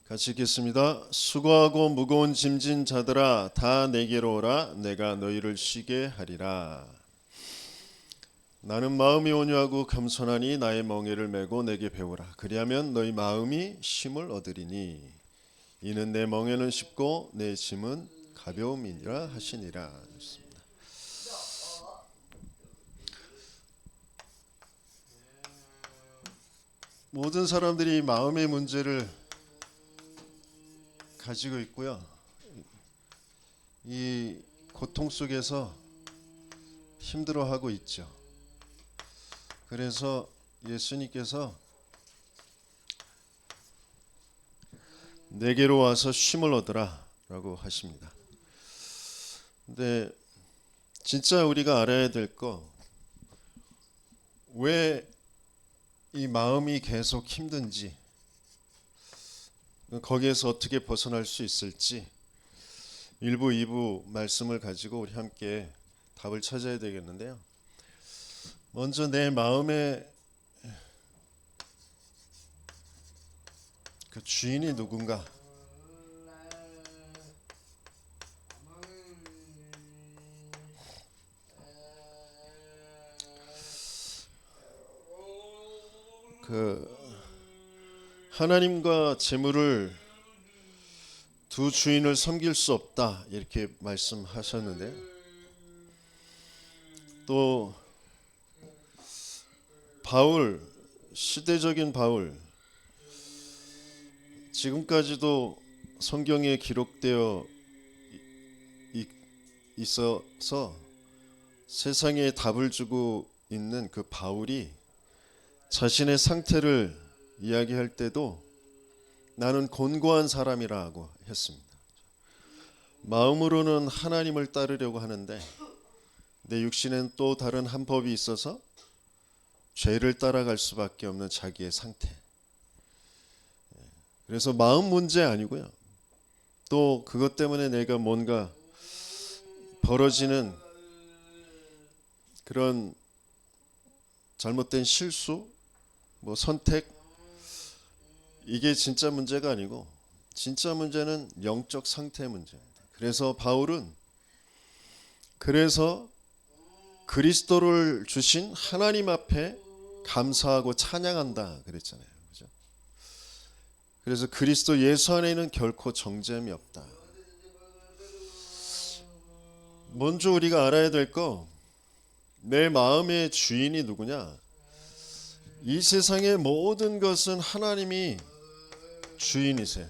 같이 읽겠습니다. 수고하고 무거운 짐진 자들아 다 내게로 오라. 내가 너희를 쉬게 하리라. 나는 마음이 온유하고 겸손하니 나의 멍에를 메고 내게 배우라. 그리하면 너희 마음이 쉼을 얻으리니 이는 내 멍에는 쉽고 내 짐은 가벼움이니라 하시니라. 모든 사람들이 마음의 문제를 가지고 있고요. 이 고통 속에서 힘들어하고 있죠. 그래서 예수님께서 내게로 와서 쉼을 얻으라 라고 하십니다. 근데 진짜 우리가 알아야 될 거, 왜 이 마음이 계속 힘든지, 거기에서 어떻게 벗어날 수 있을지 1부, 2부 말씀을 가지고 우리 함께 답을 찾아야 되겠는데요. 먼저 내 마음의 그 주인이 누군가? 하나님과 재물을 두 주인을 섬길 수 없다 이렇게 말씀하셨는데, 또 바울, 시대적인 바울, 지금까지도 성경에 기록되어 있어서 세상에 답을 주고 있는 그 바울이 자신의 상태를 이야기할 때도 나는 곤고한 사람이라고 했습니다. 마음으로는 하나님을 따르려고 하는데 내 육신엔 또 다른 한 법이 있어서 죄를 따라갈 수밖에 없는 자기의 상태. 그래서 마음 문제 아니고요. 또 그것 때문에 내가 뭔가 벌어지는 그런 잘못된 실수, 선택, 이게 진짜 문제가 아니고 진짜 문제는 영적 상태 문제입니다. 그래서 바울은 그리스도를 주신 하나님 앞에 감사하고 찬양한다 그랬잖아요. 그죠? 그래서 그리스도 예수 안에는 결코 정죄함이 없다. 먼저 우리가 알아야 될 거, 내 마음의 주인이 누구냐? 이 세상의 모든 것은 하나님이 주인이세요.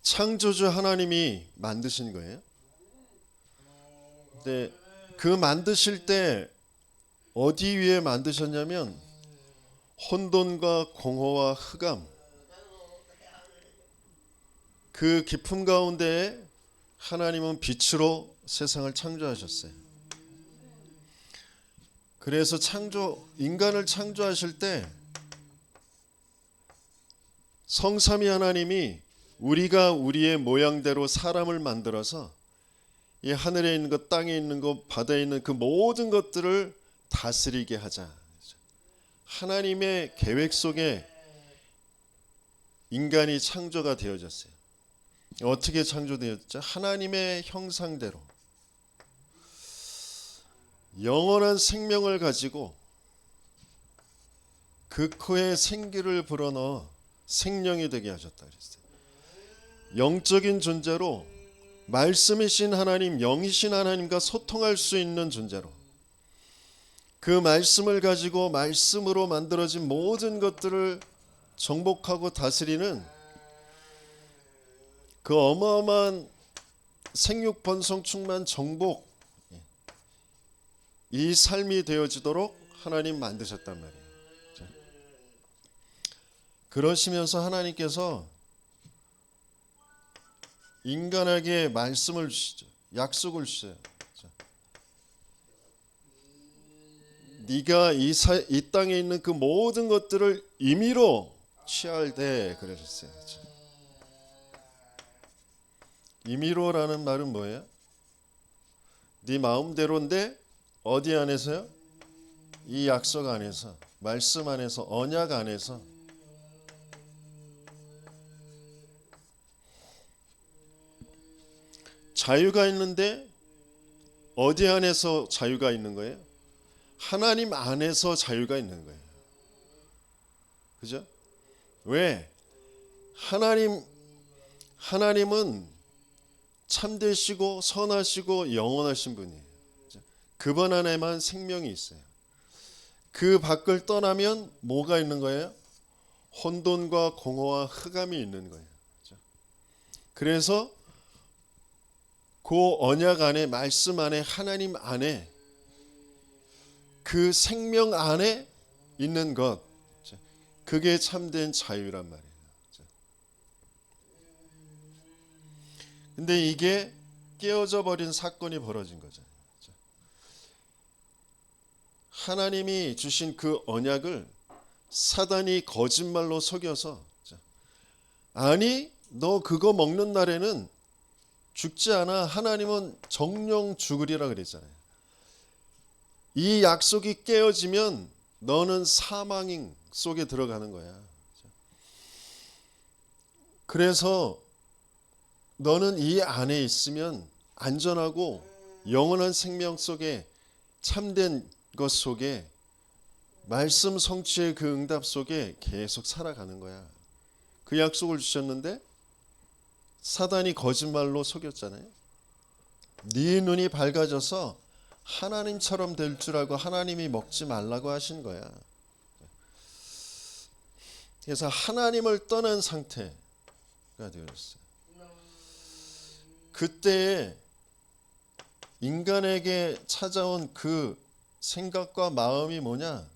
창조주 하나님이 만드신 거예요. 근데 그 만드실 때 어디 위에 만드셨냐면 혼돈과 공허와 흑암, 그 깊음 가운데에 하나님은 빛으로 세상을 창조하셨어요. 그래서 인간을 창조하실 때 성삼위 하나님이 우리가 우리의 모양대로 사람을 만들어서 이 하늘에 있는 것, 땅에 있는 것, 바다에 있는 그 모든 것들을 다스리게 하자. 하나님의 계획 속에 인간이 창조가 되어졌어요. 어떻게 창조되었죠? 하나님의 형상대로 영원한 생명을 가지고 그 코에 생기를 불어넣어 생명이 되게 하셨다 그랬어요. 영적인 존재로 말씀이신 하나님, 영이신 하나님과 소통할 수 있는 존재로, 그 말씀을 가지고 말씀으로 만들어진 모든 것들을 정복하고 다스리는 그 어마어마한 생육 번성 충만 정복, 이 삶이 되어지도록 하나님 만드셨단 말이에요. 그러시면서 하나님께서 인간에게 말씀을 주시죠. 약속을 주세요. 네가 이 땅에 있는 그 모든 것들을 임의로 취할되 그러셨어요. 임의로라는 말은 뭐예요? 네 마음대로인데 어디 안에서요? 이 약속 안에서, 말씀 안에서, 언약 안에서 자유가 있는데 어디 안에서 자유가 있는 거예요? 하나님 안에서 자유가 있는 거예요. 그죠? 왜? 하나님은 참되시고 선하시고 영원하신 분이에요. 그분 안에만 생명이 있어요. 그 밖을 떠나면 뭐가 있는 거예요? 혼돈과 공허와 흑암이 있는 거예요. 그래서 그 언약 안에, 말씀 안에, 하나님 안에, 그 생명 안에 있는 것, 그게 참된 자유란 말이에요. 근데 이게 깨어져 버린 사건이 벌어진 거죠. 하나님이 주신 그 언약을 사단이 거짓말로 속여서, 아니 너 그거 먹는 날에는 죽지 않아. 하나님은 정령 죽으리라 그랬잖아요. 이 약속이 깨어지면 너는 사망 속에 들어가는 거야. 그래서 너는 이 안에 있으면 안전하고 영원한 생명 속에, 참된 것 속에, 말씀 성취의 그 응답 속에 계속 살아가는 거야. 그 약속을 주셨는데 사단이 거짓말로 속였잖아요. 네 눈이 밝아져서 하나님처럼 될 줄 알고 하나님이 먹지 말라고 하신 거야. 그래서 하나님을 떠난 상태가 되어졌어요. 그때에 인간에게 찾아온 그 생각과 마음이 뭐냐?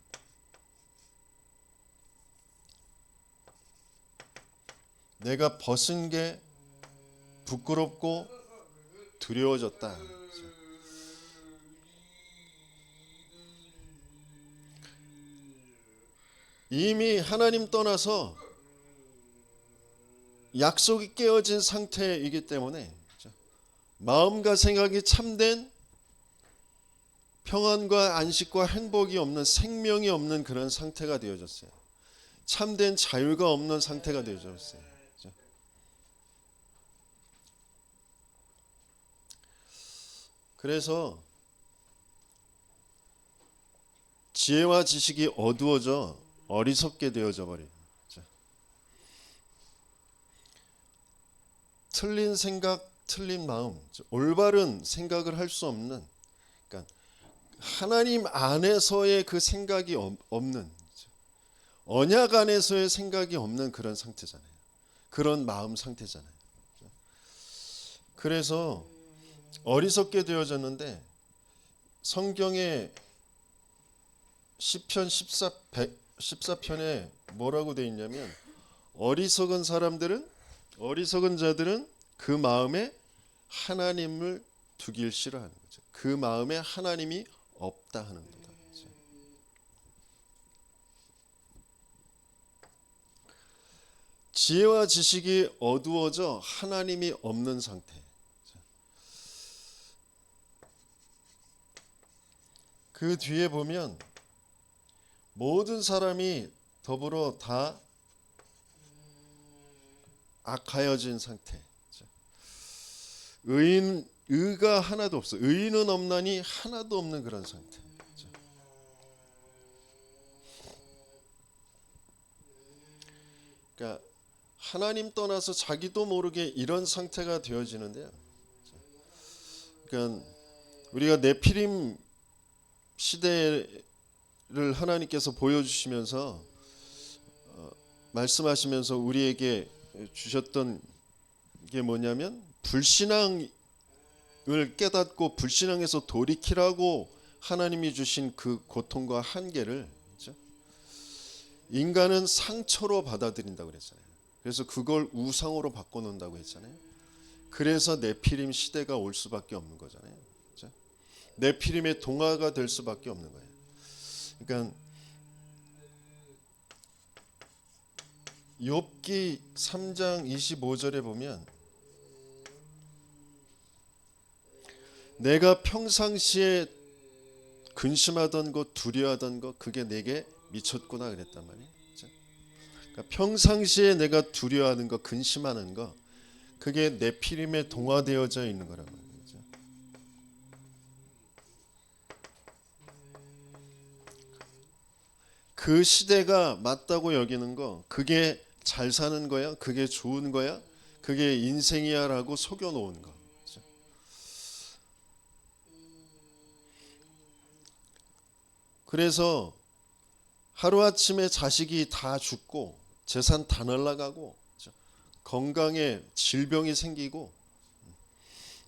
내가 벗은 게 부끄럽고 두려워졌다. 이미 하나님 떠나서 약속이 깨어진 상태이기 때문에 마음과 생각이 참된 평안과 안식과 행복이 없는, 생명이 없는 그런 상태가 되어졌어요. 참된 자유가 없는 상태가 되어졌어요. 그래서 지혜와 지식이 어두워져 어리석게 되어져 버려요. 틀린 생각, 틀린 마음, 올바른 생각을 할 수 없는, 그러니까 하나님 안에서의 그 생각이 없는, 언약 안에서의 생각이 없는 그런 상태잖아요. 그런 마음 상태잖아요. 그래서 어리석게 되어졌는데, 성경에 시편 14편에 뭐라고 되어 있냐면, 어리석은 자들은 그 마음에 하나님을 두길 싫어하는 거죠. 그 마음에 하나님이 없다 하는 거다. 지혜와 지식이 어두워져 하나님이 없는 상태. 그 뒤에 보면 모든 사람이 더불어 다 악하여진 상태. 의가 하나도 없어. 의인은 없나니 하나도 없는 그런 상태. 그러니까 하나님 떠나서 자기도 모르게 이런 상태가 되어지는데요. 그러니까 우리가 네피림 시대를 하나님께서 보여주시면서 말씀하시면서 우리에게 주셨던 게 뭐냐면, 불신앙을 깨닫고 불신앙에서 돌이키라고 하나님이 주신 그 고통과 한계를, 그렇죠? 인간은 상처로 받아들인다고 그랬잖아요. 그래서 그걸 우상으로 바꿔놓는다고 했잖아요. 그래서 네피림 시대가 올 수밖에 없는 거잖아요. 그렇죠? 네피림의 동화가 될 수밖에 없는 거예요. 그러니까 욥기 3장 25절에 보면, 내가 평상시에 근심하던 것, 두려워하던 것, 그게 내게 미쳤구나 그랬단 말이에요. 그러니까 평상시에 내가 두려워하는 것, 근심하는 것, 그게 네피림에 동화되어져 있는 거란 말이죠. 그 시대가 맞다고 여기는 거, 그게 잘 사는 거야, 그게 좋은 거야, 그게 인생이야라고 속여놓은 거. 그래서 하루아침에 자식이 다 죽고 재산 다 날라가고 건강에 질병이 생기고,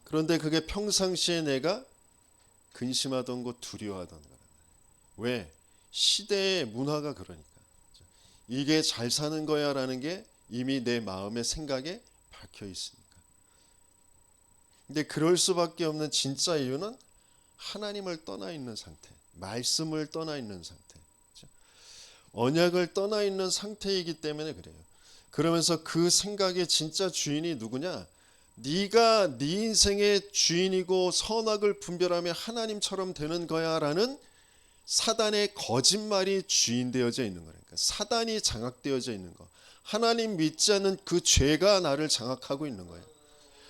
그런데 그게 평상시에 내가 근심하던 거, 두려워하던 거야. 왜? 시대의 문화가 그러니까. 이게 잘 사는 거야라는 게 이미 내 마음의 생각에 박혀 있으니까. 근데 그럴 수밖에 없는 진짜 이유는 하나님을 떠나 있는 상태, 말씀을 떠나 있는 상태, 언약을 떠나 있는 상태이기 때문에 그래요. 그러면서 그 생각의 진짜 주인이 누구냐? 네가 네 인생의 주인이고 선악을 분별하며 하나님처럼 되는 거야라는 사단의 거짓말이 주인되어져 있는 거니까. 사단이 장악되어져 있는 거. 하나님 믿지 않는 그 죄가 나를 장악하고 있는 거예요.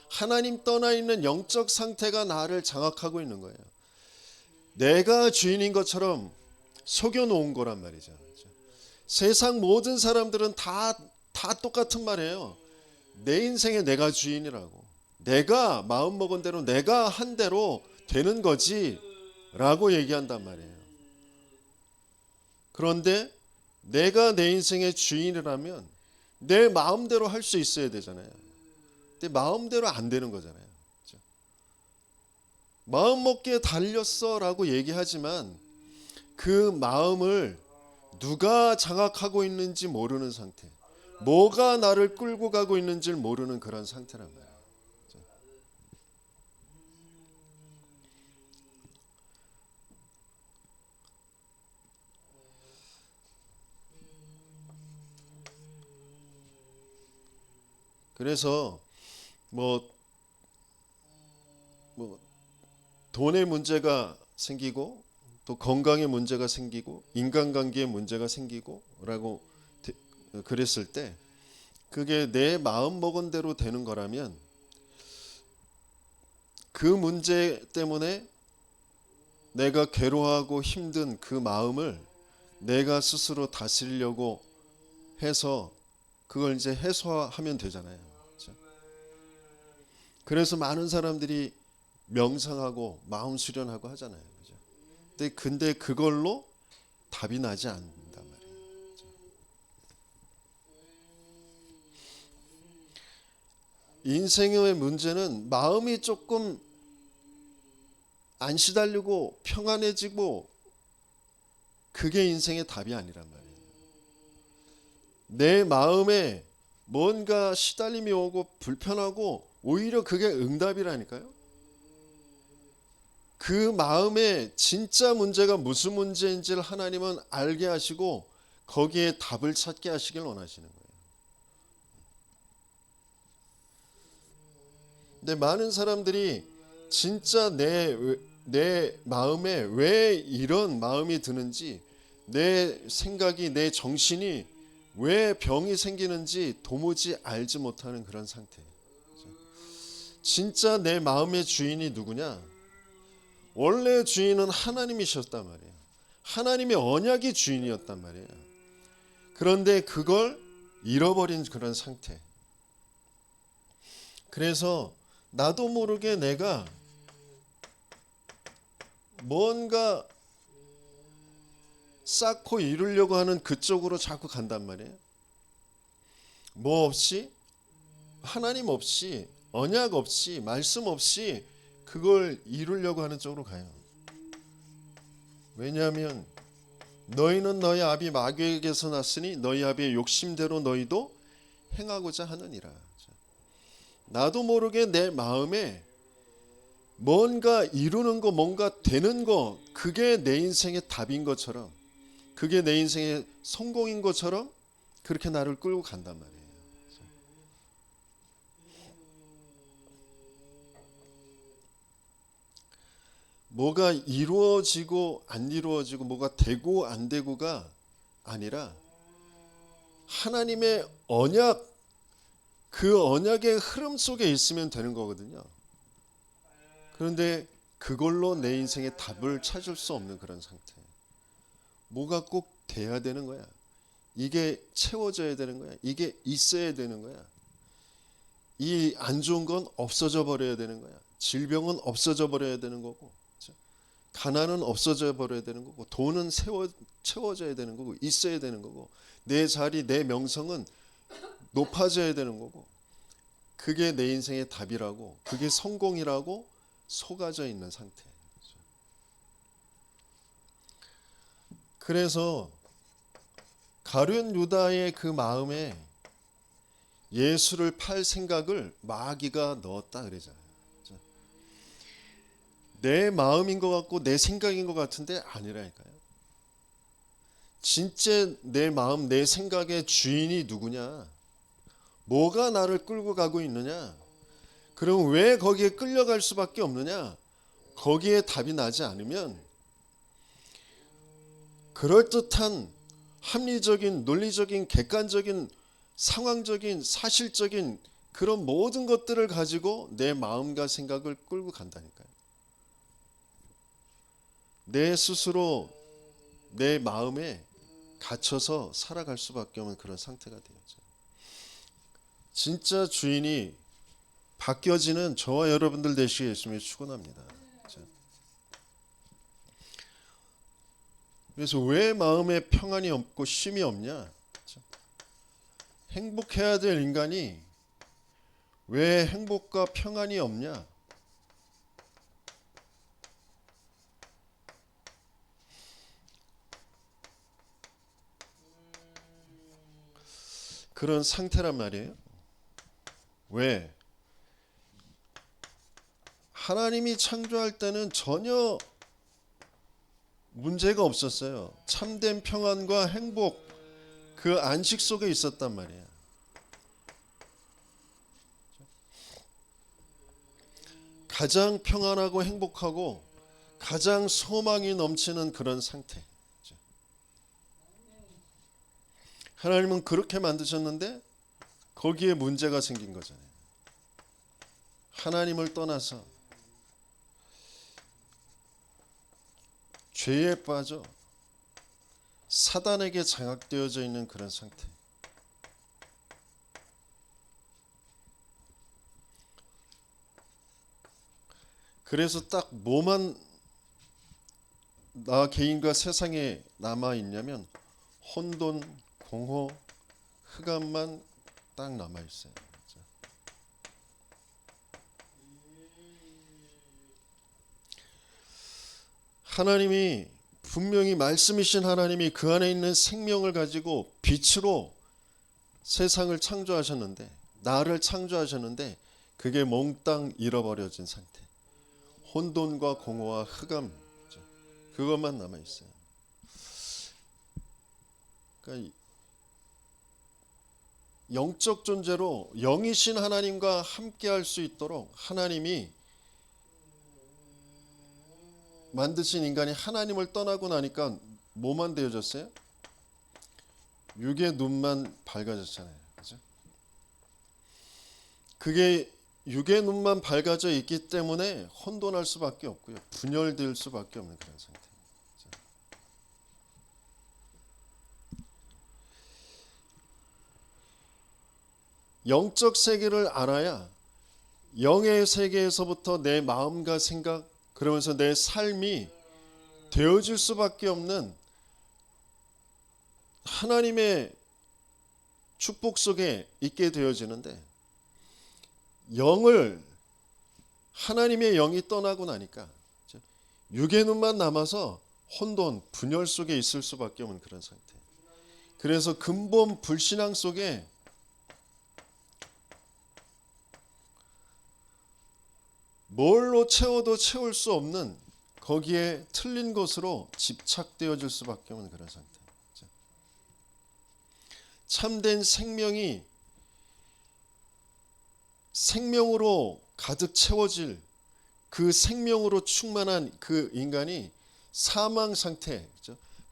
하나님 떠나 있는 영적 상태가 나를 장악하고 있는 거예요. 내가 주인인 것처럼 속여놓은 거란 말이죠. 세상 모든 사람들은 다 똑같은 말이에요. 내 인생에 내가 주인이라고. 내가 마음먹은 대로, 내가 한 대로 되는 거지 라고 얘기한단 말이에요. 그런데 내가 내 인생의 주인이라면 내 마음대로 할 수 있어야 되잖아요. 근데 마음대로 안 되는 거잖아요. 그렇죠? 마음 먹기에 달렸어 라고 얘기하지만 그 마음을 누가 장악하고 있는지 모르는 상태, 뭐가 나를 끌고 가고 있는지 모르는 그런 상태란 말이에요. 그래서 뭐 돈의 문제가 생기고 또 건강의 문제가 생기고 인간관계의 문제가 생기고 라고 그랬을 때 그게 내 마음 먹은 대로 되는 거라면 그 문제 때문에 내가 괴로워하고 힘든 그 마음을 내가 스스로 다스리려고 해서 그걸 이제 해소하면 되잖아요. 그렇죠? 그래서 많은 사람들이 명상하고 마음 수련하고 하잖아요. 그죠? 근데 그걸로 답이 나지 않는단 말이에요. 그죠? 인생의 문제는 마음이 조금 안 시달리고 평안해지고 그게 인생의 답이 아니란 말이에요. 내 마음에 뭔가 시달림이 오고 불편하고 오히려 그게 응답이라니까요. 그 마음에 진짜 문제가 무슨 문제인지를 하나님은 알게 하시고 거기에 답을 찾게 하시길 원하시는 거예요. 근데 많은 사람들이 진짜 내 마음에 왜 이런 마음이 드는지, 내 생각이, 내 정신이 왜 병이 생기는지 도무지 알지 못하는 그런 상태예요. 진짜 내 마음의 주인이 누구냐? 원래 주인은 하나님이셨단 말이에요. 하나님의 언약이 주인이었단 말이에요. 그런데 그걸 잃어버린 그런 상태. 그래서 나도 모르게 내가 뭔가 쌓고 이루려고 하는 그쪽으로 자꾸 간단 말이에요. 뭐 없이, 하나님 없이, 언약 없이, 말씀 없이 그걸 이루려고 하는 쪽으로 가요. 왜냐하면 너희는 너희 아비 마귀에게서 났으니 너희 아비의 욕심대로 너희도 행하고자 하느니라. 나도 모르게 내 마음에 뭔가 이루는 거, 뭔가 되는 거, 그게 내 인생의 답인 것처럼, 그게 내 인생의 성공인 것처럼 그렇게 나를 끌고 간단 말이에요. 뭐가 이루어지고 안 이루어지고 뭐가 되고 안 되고가 아니라 하나님의 언약, 그 언약의 흐름 속에 있으면 되는 거거든요. 그런데 그걸로 내 인생의 답을 찾을 수 없는 그런 상태. 뭐가 꼭 돼야 되는 거야. 이게 채워져야 되는 거야. 이게 있어야 되는 거야. 이 안 좋은 건 없어져 버려야 되는 거야. 질병은 없어져 버려야 되는 거고, 가난은 없어져 버려야 되는 거고, 돈은 채워져야 되는 거고, 있어야 되는 거고, 내 자리, 내 명성은 높아져야 되는 거고, 그게 내 인생의 답이라고, 그게 성공이라고 속아져 있는 상태. 그래서 가룟 유다의 그 마음에 예수를 팔 생각을 마귀가 넣었다 그러잖아요. 내 마음인 것 같고 내 생각인 것 같은데 아니라니까요. 진짜 내 마음, 내 생각의 주인이 누구냐? 뭐가 나를 끌고 가고 있느냐? 그럼 왜 거기에 끌려갈 수밖에 없느냐? 거기에 답이 나지 않으면 그럴듯한 합리적인, 논리적인, 객관적인, 상황적인, 사실적인 그런 모든 것들을 가지고 내 마음과 생각을 끌고 간다니까요. 내 스스로 내 마음에 갇혀서 살아갈 수밖에 없는 그런 상태가 되었죠. 진짜 주인이 바뀌어지는 저와 여러분들 되시길 예수님이 축원합니다. 그래서 왜 마음에 평안이 없고 쉼이 없냐? 행복해야 될 인간이 왜 행복과 평안이 없냐? 그런 상태란 말이에요. 왜? 하나님이 창조할 때는 전혀 문제가 없었어요. 참된 평안과 행복, 그 안식 속에 있었단 말이에요. 가장 평안하고 행복하고 가장 소망이 넘치는 그런 상태. 하나님은 그렇게 만드셨는데 거기에 문제가 생긴 거잖아요. 하나님을 떠나서 죄에 빠져 사단에게 장악되어져 있는 그런 상태. 그래서 딱 뭐만 나 개인과 세상에 남아 있냐면 혼돈, 공허, 흑암만 딱 남아 있어요. 하나님이 분명히 말씀이신 하나님이 그 안에 있는 생명을 가지고 빛으로 세상을 창조하셨는데, 나를 창조하셨는데 그게 몽땅 잃어버려진 상태. 혼돈과 공허와 흑암, 그것만 남아 있어요. 그러니까 영적 존재로 영이신 하나님과 함께할 수 있도록 하나님이 만드신 인간이 하나님을 떠나고 나니까 뭐만 되어졌어요? 육의 눈만 밝아졌잖아요. 그죠? 그게 육의 눈만 밝아져 있기 때문에 혼돈할 수밖에 없고요. 분열될 수밖에 없는 그런 상태. 영적 세계를 알아야 영의 세계에서부터 내 마음과 생각, 그러면서 내 삶이 되어질 수밖에 없는 하나님의 축복 속에 있게 되어지는데, 영을 하나님의 영이 떠나고 나니까 육의 눈만 남아서 혼돈, 분열 속에 있을 수밖에 없는 그런 상태. 그래서 근본 불신앙 속에 뭘로 채워도 채울 수 없는 거기에 틀린 것으로 집착되어질 수밖에 없는 그런 상태. 참된 생명이 생명으로 가득 채워질 그 생명으로 충만한 그 인간이 사망 상태,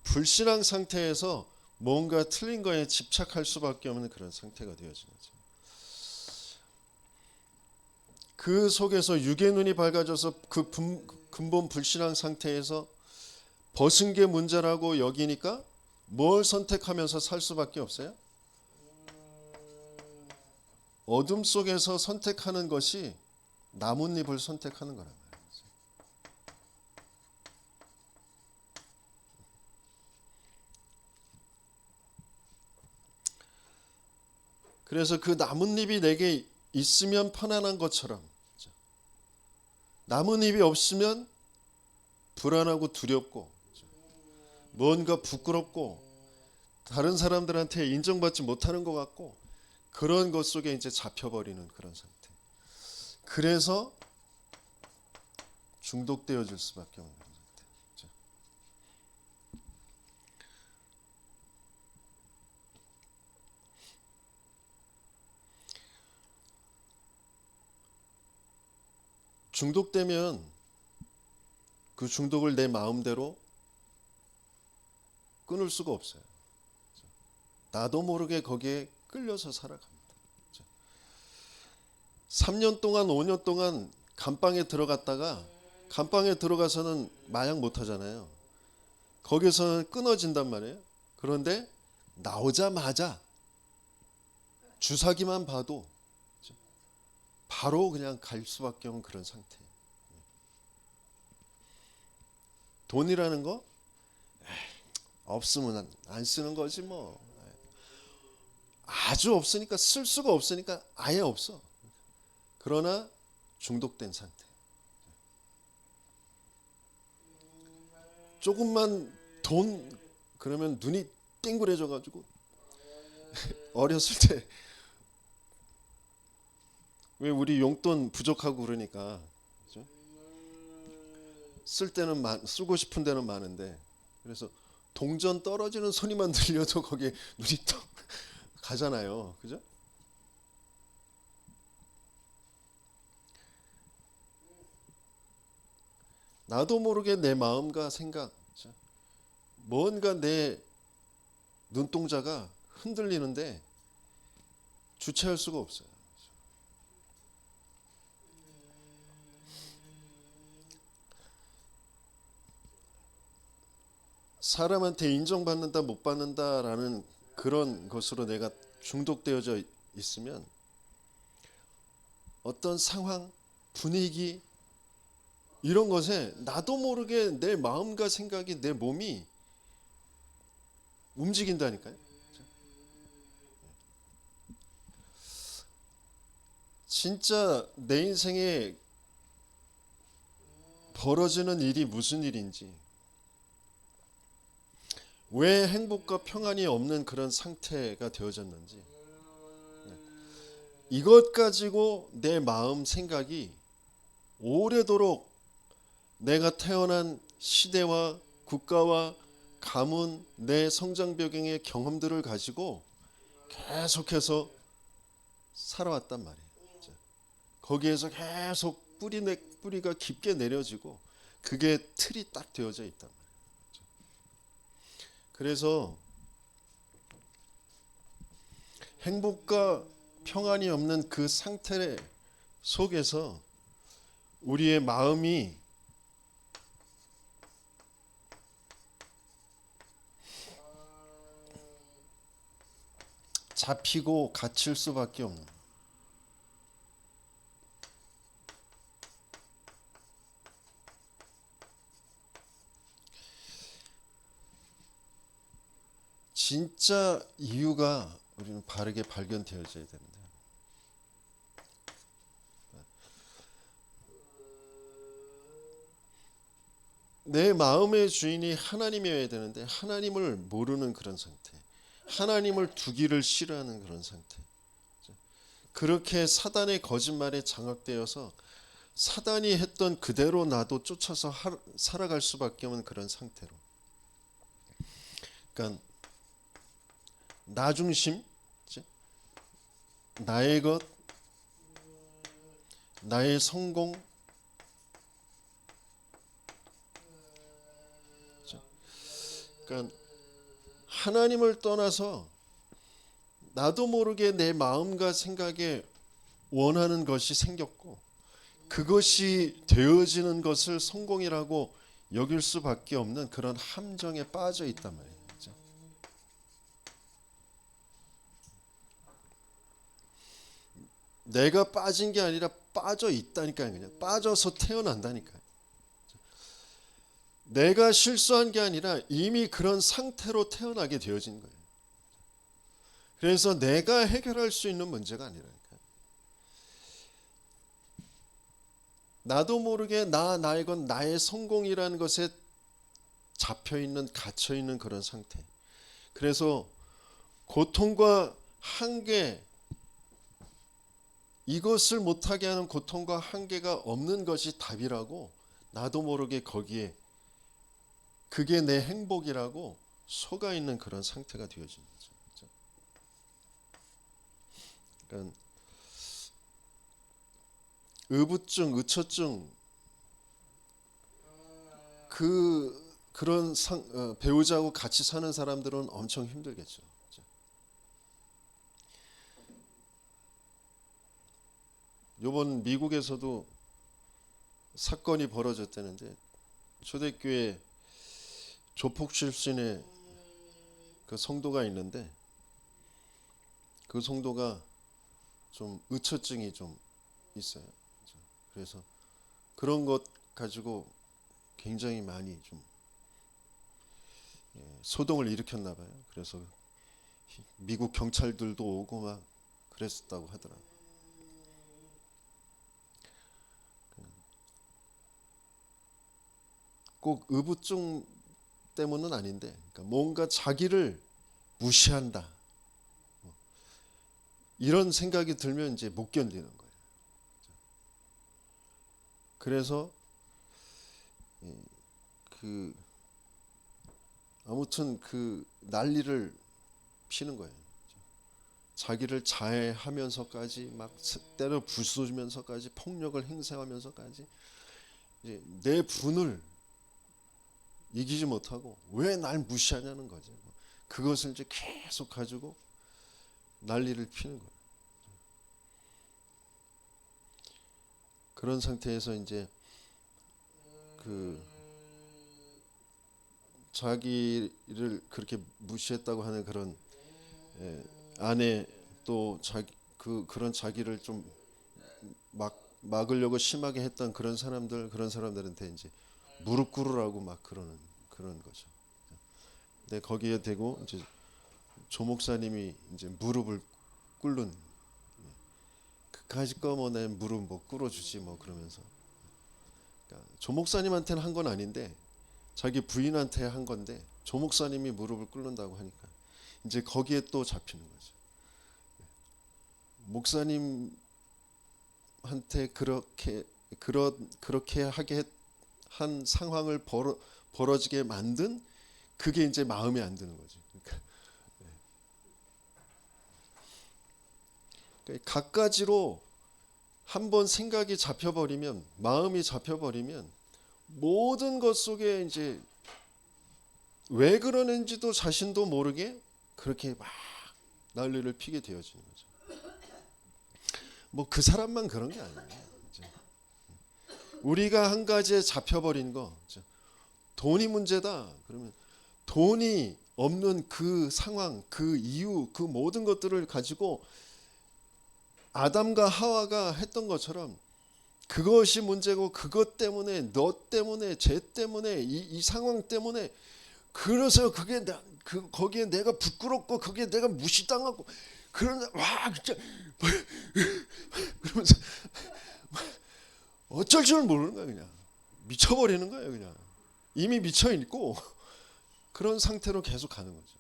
불신앙 상태에서 뭔가 틀린 거에 집착할 수밖에 없는 그런 상태가 되어지는 거죠. 그 속에서 육의 눈이 밝아져서 그 근본 불신앙 상태에서 벗은 게 문제라고 여기니까 뭘 선택하면서 살 수밖에 없어요? 어둠 속에서 선택하는 것이 나뭇잎을 선택하는 거란 말이에요. 그래서 그 나뭇잎이 내게 있으면 편안한 것처럼 나뭇잎이 없으면 불안하고 두렵고 뭔가 부끄럽고 다른 사람들한테 인정받지 못하는 것 같고 그런 것 속에 이제 잡혀버리는 그런 상태. 그래서 중독되어질 수밖에 없는 상태. 중독되면 그 중독을 내 마음대로 끊을 수가 없어요. 나도 모르게 거기에 끌려서 살아갑니다. 3년 동안 5년 동안 감방에 들어갔다가 감방에 들어가서는 마약 못 하잖아요. 거기서는 끊어진단 말이에요. 그런데 나오자마자 주사기만 봐도 바로 그냥 갈 수밖에 없는 그런 상태. 돈이라는 거 없으면 안 쓰는 거지 뭐. 아주 없으니까 쓸 수가 없으니까 아예 없어. 그러나 중독된 상태. 조금만 돈 그러면 눈이 땡그레져 가지고 어렸을 때 왜 우리 용돈 부족하고 그러니까 그죠? 쓸 때는 쓰고 싶은 데는 많은데 그래서 동전 떨어지는 소리만 들려도 거기에 눈이 또 가잖아요. 그죠? 나도 모르게 내 마음과 생각 뭔가 내 눈동자가 흔들리는데 주체할 수가 없어요. 사람한테 인정받는다 못 받는다라는 그런 것으로 내가 중독되어져 있으면 어떤 상황, 분위기 이런 것에 나도 모르게 내 마음과 생각이 내 몸이 움직인다니까요. 진짜 내 인생에 벌어지는 일이 무슨 일인지 왜 행복과 평안이 없는 그런 상태가 되어졌는지 이것 가지고 내 마음 생각이 오래도록 내가 태어난 시대와 국가와 가문 내 성장 배경의 경험들을 가지고 계속해서 살아왔단 말이에요. 거기에서 계속 뿌리가 깊게 내려지고 그게 틀이 딱 되어져 있단 말이에요. 그래서 행복과 평안이 없는 그 상태 속에서 우리의 마음이 잡히고 갇힐 수밖에 없는 진짜 이유가 우리는 바르게 발견되어져야 되는데 내 마음의 주인이 하나님이어야 되는데 하나님을 모르는 그런 상태 하나님을 두기를 싫어하는 그런 상태 그렇게 사단의 거짓말에 장악되어서 사단이 했던 그대로 나도 쫓아서 살아갈 수밖에 없는 그런 상태로 그러니까 나 중심 나의 것 나의 성공 그러니까 하나님을 떠나서 나도 모르게 내 마음과 생각에 원하는 것이 생겼고 그것이 되어지는 것을 성공이라고 여길 수밖에 없는 그런 함정에 빠져 있단 말이에요. 내가 빠진 게 아니라 빠져 있다니까요. 그냥 빠져서 태어난다니까요. 내가 실수한 게 아니라 이미 그런 상태로 태어나게 되어진 거예요. 그래서 내가 해결할 수 있는 문제가 아니라니까요. 나도 모르게 나이건 나의 성공이라는 것에 잡혀있는 갇혀있는 그런 상태. 그래서 고통과 한계, 이것을 못하게 하는 고통과 한계가 없는 것이 답이라고 나도 모르게 거기에 그게 내 행복이라고 속아 있는 그런 상태가 되어지는 거죠. 그러니까 의부증, 의처증 그런 배우자하고 같이 사는 사람들은 엄청 힘들겠죠. 이번 미국에서도 사건이 벌어졌다는데 초대교회 조폭 출신의 그 성도가 있는데 그 성도가 좀 의처증이 좀 있어요. 그래서 그런 것 가지고 굉장히 많이 좀 소동을 일으켰나 봐요. 그래서 미국 경찰들도 오고 막 그랬었다고 하더라고요. 꼭 의부증 때문은 아닌데 그러니까 뭔가 자기를 무시한다 이런 생각이 들면 이제 못 견디는 거예요. 그래서 아무튼 그 난리를 피는 거예요. 자기를 자해하면서까지 막 때려 부수면서까지 폭력을 행사하면서까지 이제 내 분을 이기지 못하고 왜 날 무시하냐는 거죠. 그것을 이제 계속 가지고 난리를 피는 거예요. 그런 상태에서 이제 자기를 그렇게 무시했다고 하는 그런 아내 또 그런 자기를 좀 막으려고 심하게 했던 그런 사람들한테 이제 무릎 꿇으라고 막 그런 거죠. 근데 거기에 대고 이제 조 목사님이 이제 무릎을 꿇는 그까짓 거 뭐 내 무릎 뭐 꿇어주지 뭐 그러면서 그러니까 조 목사님한테는 한 건 아닌데 자기 부인한테 한 건데 조 목사님이 무릎을 꿇는다고 하니까 이제 거기에 또 잡히는 거죠. 목사님한테 그렇게 하게 한 상황을 벌어지게 만든 그게 이제 마음에 안 드는 거죠. 그러니까 갖가지로 한번 생각이 잡혀버리면 마음이 잡혀버리면 모든 것 속에 이제 왜 그러는지도 자신도 모르게 그렇게 막 난리를 피게 되어지는 거죠. 뭐 그 사람만 그런 게 아니에요. 우리가 한 가지에 잡혀버린 거 돈이 문제다 그러면 돈이 없는 그 상황 그 이유 그 모든 것들을 가지고 아담과 하와가 했던 것처럼 그것이 문제고 그것 때문에 너 때문에 쟤 때문에 이 상황 때문에 그래서 그게 거기에 내가 부끄럽고 거기에 내가 무시당하고 그런 와 진짜 그러면서 어쩔 줄 모르는 거야. 그냥 미쳐버리는 거예요. 그냥 이미 미쳐 있고 그런 상태로 계속 가는 거죠.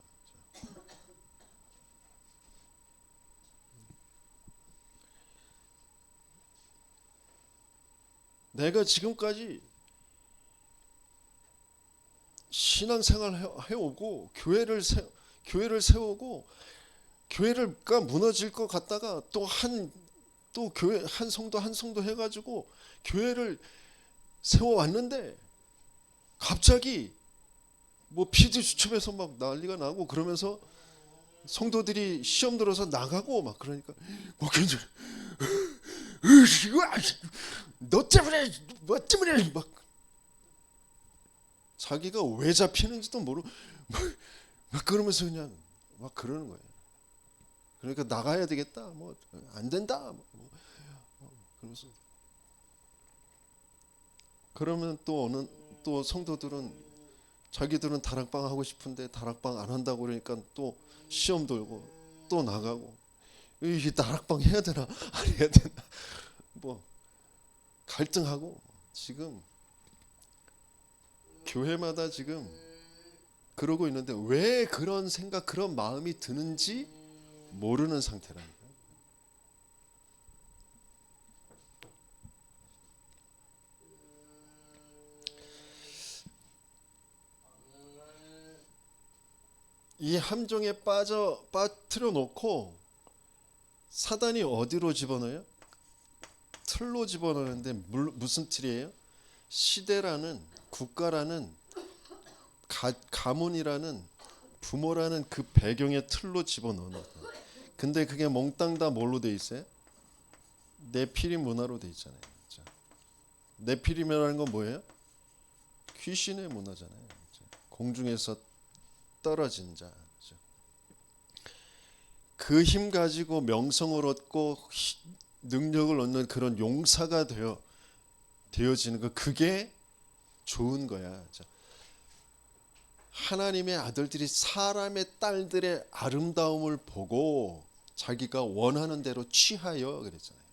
내가 지금까지 신앙생활 해오고 교회를 세우고 교회가 무너질 것 같다가 또 교회 한 성도 해가지고 교회를 세워왔는데 갑자기 뭐 PD 수첩에서 막 난리가 나고 그러면서 성도들이 시험 들어서 나가고 막 그러니까 목회자 너 때문에 뭐 때문에 막 자기가 왜 잡히는지도 모르고 막 그러면서 그냥 막 그러는 거예요. 그러니까 나가야 되겠다. 뭐 안 된다. 그러면서 그러면 또 성도들은 자기들은 다락방 하고 싶은데 다락방 안 한다고 그러니까 또 시험 돌고 또 나가고 이 다락방 해야 되나 안 해야 되나 뭐 갈등하고 지금 교회마다 지금 그러고 있는데 왜 그런 생각 그런 마음이 드는지 모르는 상태라니까. 이 함정에 빠뜨려 놓고 사단이 어디로 집어넣어요? 틀로 집어넣는데 무슨 틀이에요? 시대라는 국가라는 가문이라는 부모라는 그 배경의 틀로 집어넣는 거예요. 근데 그게 몽땅 다 뭘로 돼 있어요? 네피림 문화로 돼 있잖아요. 그렇죠? 네피림이라는 건 뭐예요? 귀신의 문화잖아요. 그렇죠? 공중에서 떨어진 자. 그렇죠? 그 힘 가지고 명성을 얻고 능력을 얻는 그런 용사가 되어지는 거 그게 좋은 거야. 그렇죠? 하나님의 아들들이 사람의 딸들의 아름다움을 보고 자기가 원하는 대로 취하여 그랬잖아요.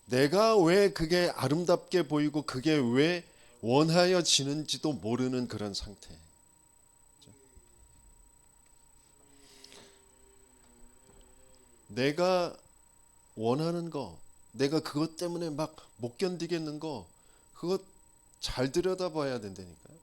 내가 왜 그게 아름답게 보이고 그게 왜 원하여지는지도 모르는 그런 상태. 내가 원하는 거, 내가 그것 때문에 막 못 견디겠는 거, 그거 잘 들여다봐야 된다니까요.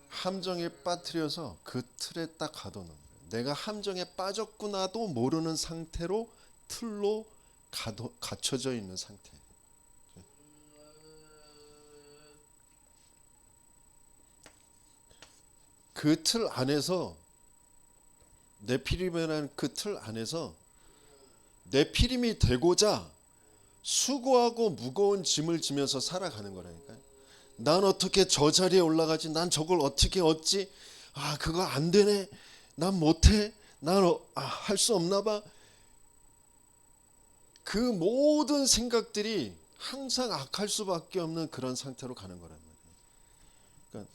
함정에 빠뜨려서 그 틀에 딱 가둬놓는 거예요. 내가 함정에 빠졌구나도 모르는 상태로 틀로 갇혀져 있는 상태. 그 틀 안에서 네피림이라는 그 틀 안에서 네피림이 되고자 수고하고 무거운 짐을 지면서 살아가는 거라니까요. 난 어떻게 저 자리에 올라가지? 난 저걸 어떻게 얻지? 아 그거 안 되네. 난 못해. 난 할 수 없나 봐. 그 모든 생각들이 항상 악할 수밖에 없는 그런 상태로 가는 거란 말이에요. 그러니까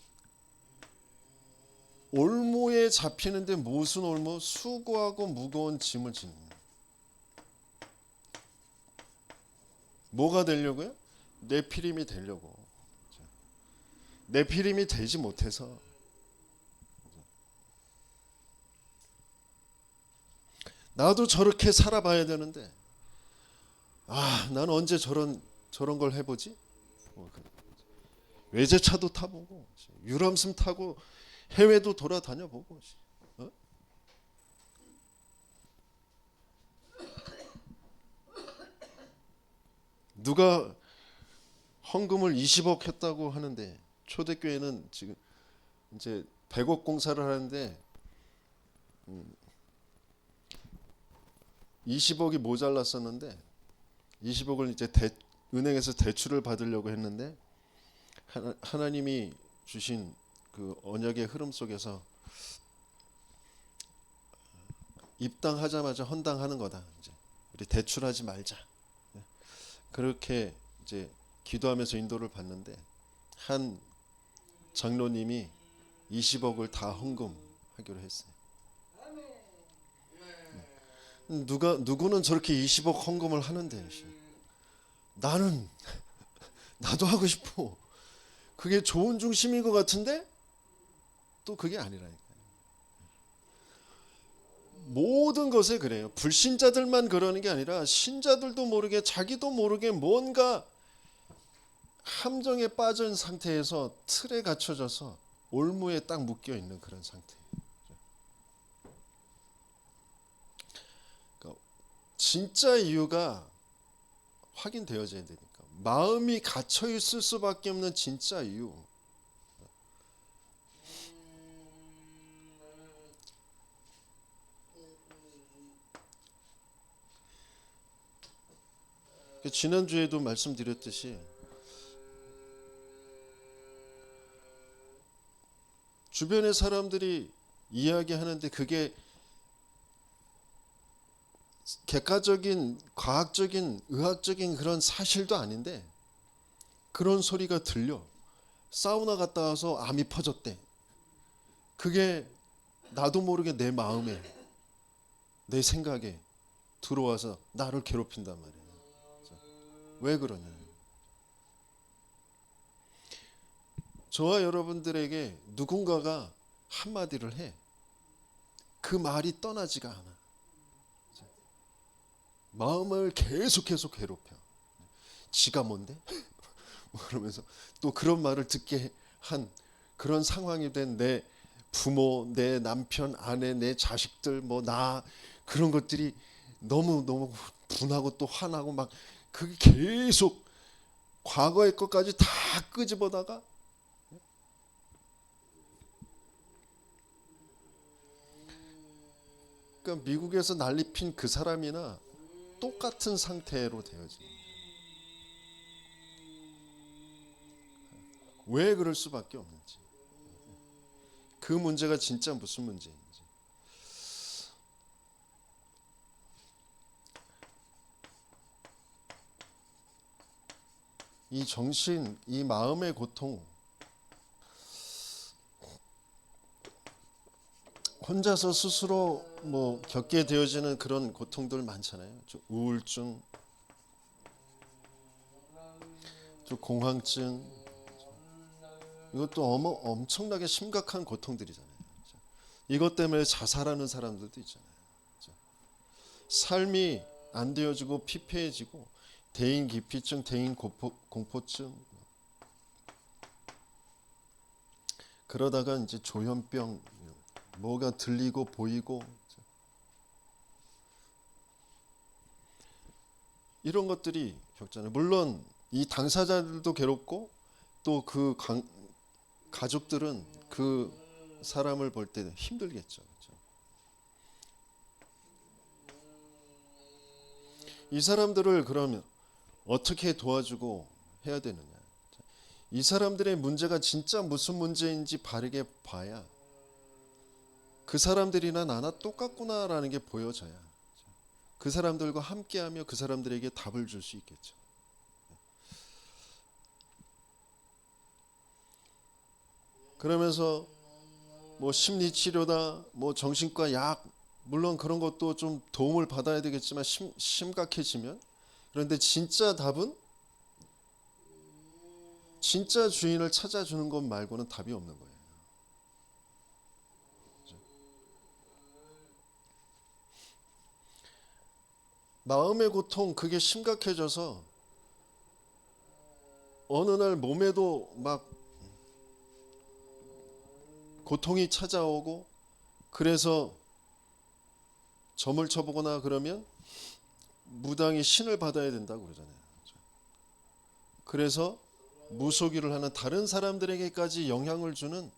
올무에 잡히는데 무슨 올무? 수고하고 무거운 짐을 지는 거예요. 뭐가 되려고요? 네피림이 되려고. 네피림이 되지 못해서 나도 저렇게 살아봐야 되는데 난 언제 저런 걸 해보지? 외제차도 타보고 유람선 타고 해외도 돌아다녀 보고 누가 헌금을 20억 했다고 하는데 초대교회는 지금 이제 100억 공사를 하는데 20억이 모자랐었는데 20억을 이제 은행에서 대출을 받으려고 했는데 하나님이 주신 그 언약의 흐름 속에서 입당하자마자 헌당하는 거다. 이제 우리 대출하지 말자. 그렇게 이제 기도하면서 인도를 받는데 한 장로님이 20억을 다 헌금하기로 했어요. 누구는 저렇게 20억 헌금을 하는데 나는 나도 하고 싶어. 그게 좋은 중심인 것 같은데 또 그게 아니라니까요. 모든 것에 그래요. 불신자들만 그러는 게 아니라 신자들도 모르게 자기도 모르게 뭔가 함정에 빠진 상태에서 틀에 갇혀져서 올무에 딱 묶여 있는 그런 상태. 그러니까 진짜 이유가 확인되어져야 되니까. 마음이 갇혀 있을 수밖에 없는 진짜 이유. 지난주에도 말씀드렸듯이 주변의 사람들이 이야기하는데 그게 객관적인 과학적인 의학적인 그런 사실도 아닌데 그런 소리가 들려. 사우나 갔다 와서 암이 퍼졌대. 그게 나도 모르게 내 마음에 내 생각에 들어와서 나를 괴롭힌단 말이에요. 왜 그러냐? 저와 여러분들에게 누군가가 한마디를 해. 그 말이 떠나지가 않아. 마음을 계속 괴롭혀. 지가 뭔데? 그러면서 또 그런 말을 듣게 한 그런 상황이 된 내 부모, 내 남편, 아내, 내 자식들, 뭐 나 그런 것들이 너무 분하고 또 화나고 막 그게 계속 과거의 것까지 다 끄집어다가 그러니까 미국에서 난리 핀 그 사람이나 똑같은 상태로 되어집니다. 왜 그럴 수밖에 없는지. 그 문제가 진짜 무슨 문제인지. 이 정신, 이 마음의 고통, 혼자서 스스로 뭐 겪게 되어지는 그런 고통들 많잖아요. 우울증, 공황증, 이것도 엄청나게 심각한 고통들이잖아요. 이것 때문에 자살하는 사람들도 있잖아요. 삶이 안 되어지고 피폐해지고 대인 기피증, 대인 공포증, 그러다가 이제 조현병, 뭐가 들리고 보이고 이런 것들이 겪잖아요. 물론 이 당사자들도 괴롭고 또 그 가족들은 그 사람을 볼 때 힘들겠죠. 그렇죠? 이 사람들을 그러면 어떻게 도와주고 해야 되느냐? 이 사람들의 문제가 진짜 무슨 문제인지 바르게 봐야 그 사람들이나 나나 똑같구나라는 게 보여져야 그 사람들과 함께하며 그 사람들에게 답을 줄 수 있겠죠. 그러면서 뭐 심리 치료다, 뭐 정신과 약, 물론 그런 것도 좀 도움을 받아야 되겠지만 심각해지면, 그런데 진짜 답은 진짜 주인을 찾아주는 것 말고는 답이 없는 거예요. 마음의 고통 그게 심각해져서 어느 날 몸에도 막 고통이 찾아오고 그래서 점을 쳐보거나 그러면 무당이 신을 받아야 된다고 그러잖아요. 그래서 무속일을 하는 다른 사람들에게까지 영향을 주는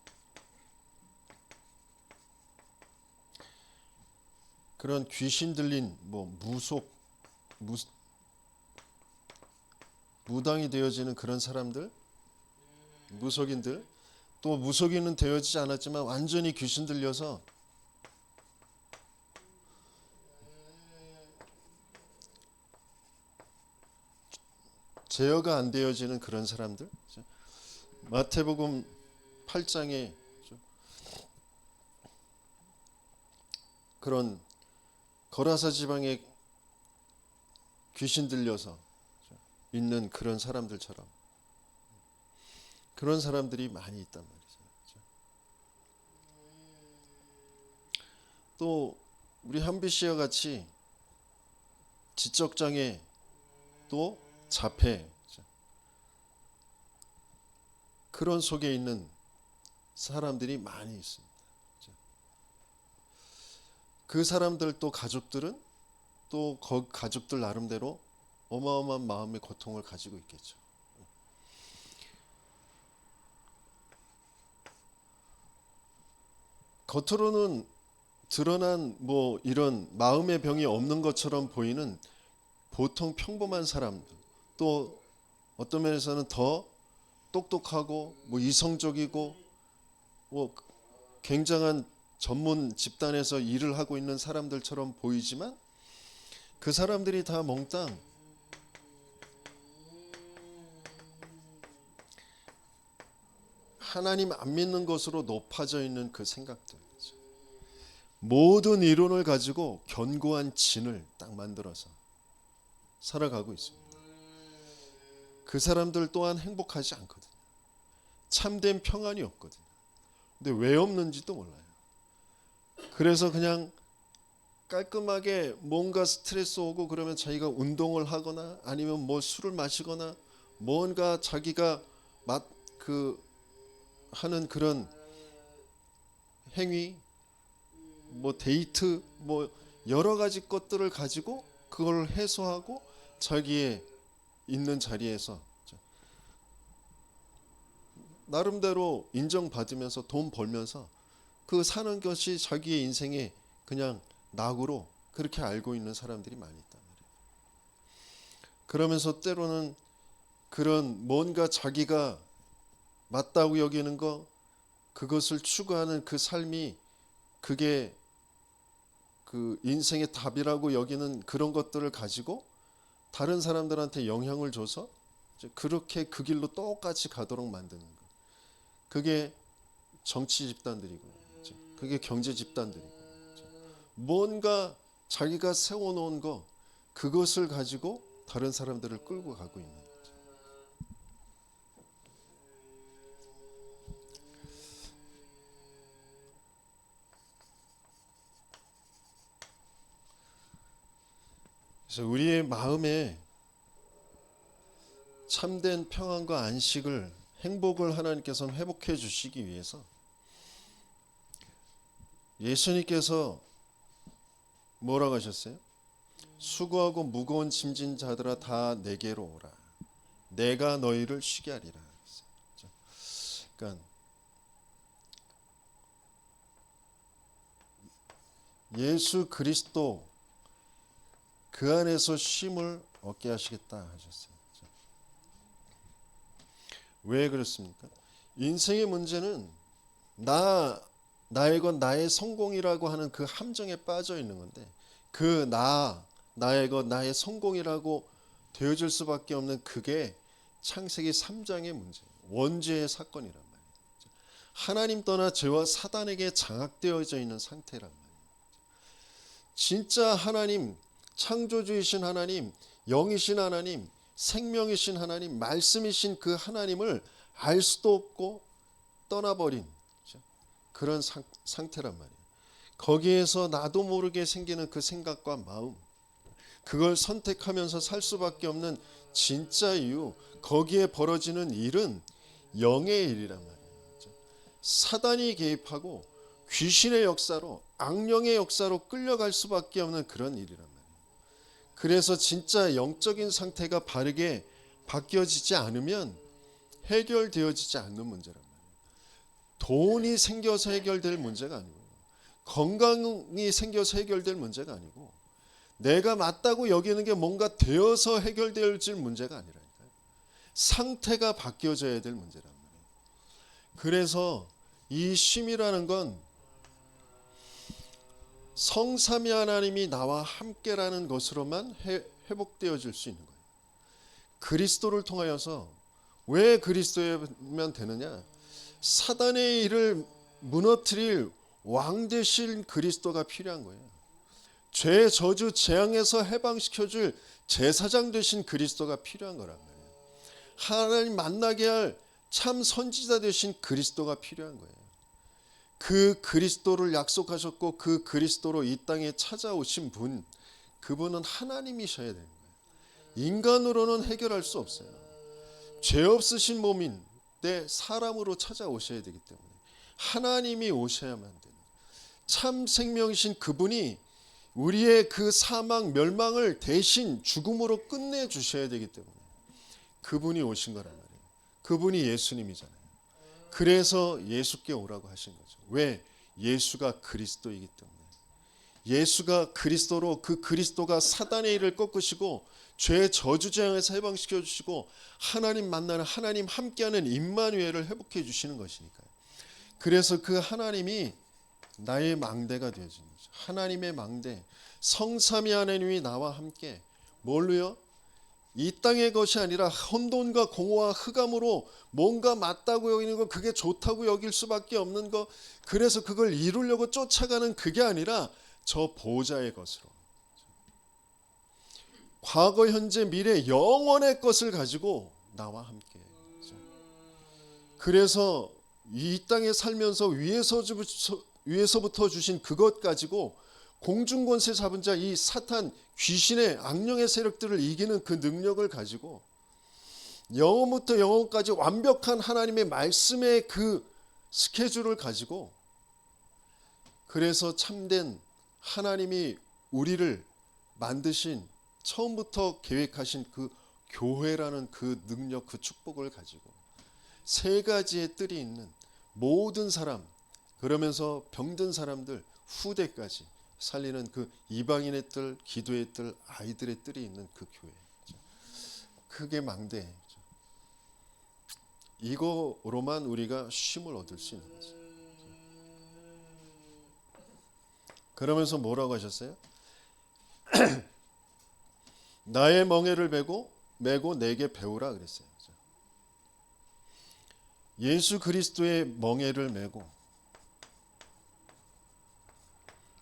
그런 귀신 들린 뭐 무당이 되어지는 그런 사람들, 무속인들, 또 무속인은 되어지지 않았지만 완전히 귀신 들려서 제어가 안 되어지는 그런 사람들. 마태복음 8장에 그런 거라사 지방에 귀신 들려서 있는 그런 사람들처럼 그런 사람들이 많이 있단 말이죠. 또 우리 한비 씨와 같이 지적장애 또 자폐 그런 속에 있는 사람들이 많이 있습니다. 그 사람들 또 가족들은 또 가족들 나름대로 어마어마한 마음의 고통을 가지고 있겠죠. 겉으로는 드러난 뭐 이런 마음의 병이 없는 것처럼 보이는 보통 평범한 사람들, 또 어떤 면에서는 더 똑똑하고 뭐 이성적이고 뭐 굉장한 전문 집단에서 일을 하고 있는 사람들처럼 보이지만 그 사람들이 다 몽땅 하나님 안 믿는 것으로 높아져 있는 그 생각들, 모든 이론을 가지고 견고한 진을 딱 만들어서 살아가고 있습니다. 그 사람들 또한 행복하지 않거든요. 참된 평안이 없거든요. 근데 왜 없는지도 몰라요. 그래서 그냥 깔끔하게 뭔가 스트레스 오고 그러면 자기가 운동을 하거나 아니면 뭐 술을 마시거나 뭔가 자기가 하는 그런 행위, 뭐 데이트, 뭐 여러 가지 것들을 가지고 그걸 해소하고 자기의 있는 자리에서 나름대로 인정받으면서 돈 벌면서 그 사는 것이 자기의 인생의 그냥 낙으로 그렇게 알고 있는 사람들이 많이 있단 말이에요. 그러면서 때로는 그런 뭔가 자기가 맞다고 여기는 거, 그것을 추구하는 그 삶이 그게 그 인생의 답이라고 여기는 그런 것들을 가지고 다른 사람들한테 영향을 줘서 그렇게 그 길로 똑같이 가도록 만드는 거. 그게 정치 집단들이고, 그게 경제 집단들이고, 뭔가 자기가 세워놓은 거, 그것을 가지고 다른 사람들을 끌고 가고 있는 거죠. 그래서 우리의 마음에 참된 평안과 안식을, 행복을 하나님께서는 회복해 주시기 위해서 예수님께서 뭐라고 하셨어요? 수고하고 무거운 짐진 자들아 다 내게로 오라. 내가 너희를 쉬게 하리라. 그러니까 예수 그리스도 그 안에서 쉼을 얻게 하시겠다 하셨어요. 왜 그렇습니까? 인생의 문제는 나의 것, 나의 성공이라고 하는 그 함정에 빠져 있는 건데, 그 나의 것, 나의 성공이라고 되어질 수밖에 없는 그게 창세기 3장의 문제예요. 원죄의 사건이란 말이에요. 하나님 떠나 죄와 사단에게 장악되어져 있는 상태란 말이에요. 진짜 하나님, 창조주이신 하나님, 영이신 하나님, 생명이신 하나님, 말씀이신 그 하나님을 알 수도 없고 떠나버린 그런 상태란 말이에요. 거기에서 나도 모르게 생기는 그 생각과 마음, 그걸 선택하면서 살 수밖에 없는 진짜 이유, 거기에 벌어지는 일은 영의 일이란 말이에요. 사단이 개입하고 귀신의 역사로, 악령의 역사로 끌려갈 수밖에 없는 그런 일이란 말이에요. 그래서 진짜 영적인 상태가 바르게 바뀌어지지 않으면 해결되어지지 않는 문제란 말이에요. 돈이 생겨서 해결될 문제가 아니고, 건강이 생겨서 해결될 문제가 아니고, 내가 맞다고 여기는 게 뭔가 되어서 해결될 문제가 아니라니까요. 상태가 바뀌어져야 될 문제란 말이에요. 그래서 이 쉼이라는 건 성삼위 하나님이 나와 함께라는 것으로만 회복되어질 수 있는 거예요. 그리스도를 통하여서, 왜 그리스도면 되느냐? 사단의 일을 무너뜨릴 왕 되실 그리스도가 필요한 거예요. 죄, 저주, 재앙에서 해방시켜줄 제사장 되신 그리스도가 필요한 거란 말이에요. 하나님 만나게 할 참 선지자 되신 그리스도가 필요한 거예요. 그 그리스도를 약속하셨고 그 그리스도로 이 땅에 찾아오신 분, 그분은 하나님이셔야 되는 거예요. 인간으로는 해결할 수 없어요. 죄 없으신 몸인데 사람으로 찾아오셔야 되기 때문에 하나님이 오셔야만 되는, 참 생명이신 그분이 우리의 그 사망 멸망을 대신 죽음으로 끝내 주셔야 되기 때문에 그분이 오신 거란 말이에요. 그분이 예수님이잖아요. 그래서 예수께 오라고 하신 거죠. 왜? 예수가 그리스도이기 때문에. 예수가 그리스도로 그 그리스도가 사단의 일을 꺾으시고 죄의 저주재앙에서 해방시켜 주시고 하나님 만나는 하나님 함께하는 임마누엘을 회복해 주시는 것이니까요. 그래서 그 하나님이 나의 망대가 되어진 거죠. 하나님의 망대, 성삼위 하나님이 나와 함께 뭘로요? 이 땅의 것이 아니라 혼돈과 공허와 흑암으로 뭔가 맞다고 여기는 거, 그게 좋다고 여길 수밖에 없는 거, 그래서 그걸 이루려고 쫓아가는 그게 아니라 저 보좌의 것으로 과거 현재 미래 영원의 것을 가지고 나와 함께. 그래서 이 땅에 살면서 위에서부터 주신 그것 가지고 공중권세 잡은 자 이 사탄 귀신의 악령의 세력들을 이기는 그 능력을 가지고 영원부터 영원까지 완벽한 하나님의 말씀의 그 스케줄을 가지고, 그래서 참된 하나님이 우리를 만드신 처음부터 계획하신 그 교회라는 그 능력, 그 축복을 가지고 세 가지의 뜰이 있는 모든 사람, 그러면서 병든 사람들 후대까지 살리는 그 이방인의 뜰, 기도의 뜰, 아이들의 뜰이 있는 그 교회. 그게 망대. 이거로만 우리가 쉼을 얻을 수 있는 거죠. 그러면서 뭐라고 하셨어요? 나의 멍에를 메고 내게 배우라 그랬어요. 예수 그리스도의 멍에를 메고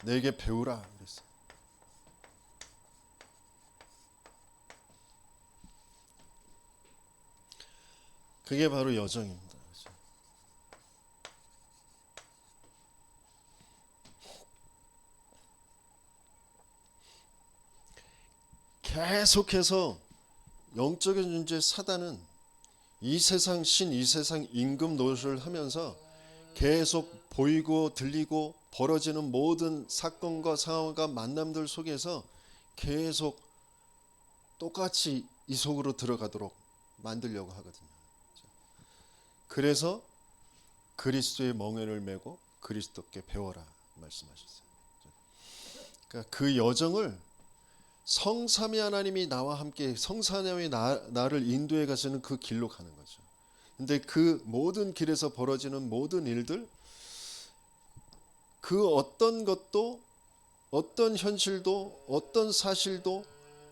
내게 배우라 그랬어요. 그게 바로 여정입니다. 계속해서 영적인 존재 사단은 이 세상 신, 이 세상 임금 노릇을 하면서 계속 보이고 들리고 벌어지는 모든 사건과 상황과 만남들 속에서 계속 똑같이 이 속으로 들어가도록 만들려고 하거든요. 그래서 그리스도의 멍에를 메고 그리스도께 배워라 말씀하셨어요. 그러니까 그 여정을 성삼위 하나님이 나와 함께, 성삼위 나를 인도해 가시는 그 길로 가는 거죠. 근데 그 모든 길에서 벌어지는 모든 일들, 그 어떤 것도, 어떤 현실도, 어떤 사실도